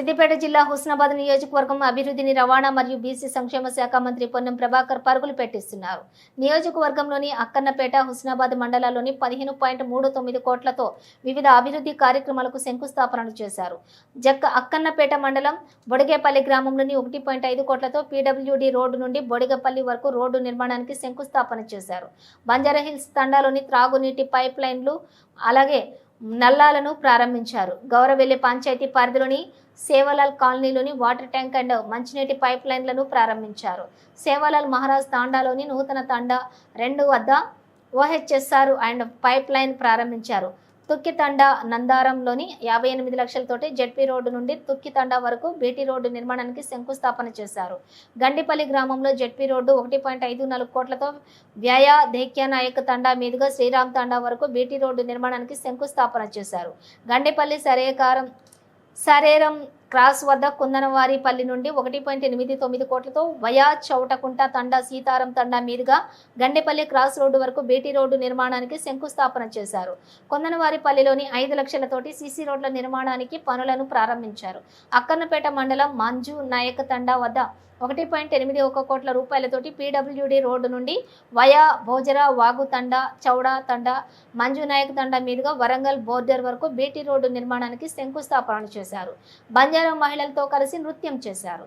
సిద్దిపేట జిల్లా హుస్నాబాద్ నియోజకవర్గం అభివృద్ధిని రవాణా మరియు బీసీ సంక్షేమ శాఖ మంత్రి పొన్నం ప్రభాకర్ పరుగులు పెట్టిస్తున్నారు. నియోజకవర్గంలోని అక్కన్నపేట, హుస్నాబాద్ మండలాల్లోని 15.39 కోట్లతో వివిధ అభివృద్ధి కార్యక్రమాలకు శంకుస్థాపనలు చేశారు. అక్కన్నపేట మండలం బొడిగేపల్లి గ్రామంలోని 1.5 కోట్లతో పీడబ్ల్యూడీ రోడ్డు నుండి బొడిగపల్లి వరకు రోడ్డు నిర్మాణానికి శంకుస్థాపన చేశారు. బంజారాహిల్స్ తండాలోని త్రాగునీటి పైప్ లైన్లు అలాగే నల్లాలను ప్రారంభించారు. గౌరవెల్లి పంచాయతీ పరిధిలోని సేవలాల్ కాలనీలోని వాటర్ ట్యాంక్ అండ్ మంచినీటి పైప్ లైన్లను ప్రారంభించారు. సేవలాల్ మహారాజ్ తాండాలోని నూతన తాండా 2 వద్ద ఓహెచ్ఎస్ఆర్ అండ్ పైప్ లైన్ ప్రారంభించారు. తుక్కితండా నందారంలోని 58 లక్షలతోటి జెడ్పీ రోడ్డు నుండి తుక్కితండా వరకు బీటీ రోడ్డు నిర్మాణానికి శంకుస్థాపన చేశారు. గండిపల్లి గ్రామంలో జెడ్పీ రోడ్డు 1.54 కోట్లతో వ్యయ దేక్యానాయక్ తండా మీదుగా శ్రీరామ్ తండా వరకు బీటీ రోడ్డు నిర్మాణానికి శంకుస్థాపన చేశారు. గండిపల్లి సరేరం క్రాస్ వద్ద కుందనవారిపల్లి నుండి 1.89 కోట్లతో వయా చౌటకుంట తండా సీతారం తండా మీదుగా గండేపల్లి క్రాస్ రోడ్డు వరకు బీటీ రోడ్డు నిర్మాణానికి శంకుస్థాపన చేశారు. కుందనవారిపల్లిలోని 5 లక్షలతోటి సీసీ రోడ్ల నిర్మాణానికి పనులను ప్రారంభించారు. అక్కన్నపేట మండలం మంజు నాయక్ తండా వద్ద 1.81 కోట్ల రూపాయలతోటి పీడబ్ల్యూడీ రోడ్డు నుండి వయా భోజరా వాగు తండా, చౌడా తండా, మంజు నాయక్ తండా మీదుగా వరంగల్ బోర్డర్ వరకు బీటీ రోడ్డు నిర్మాణానికి శంకుస్థాపన చేశారు. బంజారా మహిళలతో కలిసి నృత్యం చేశారు.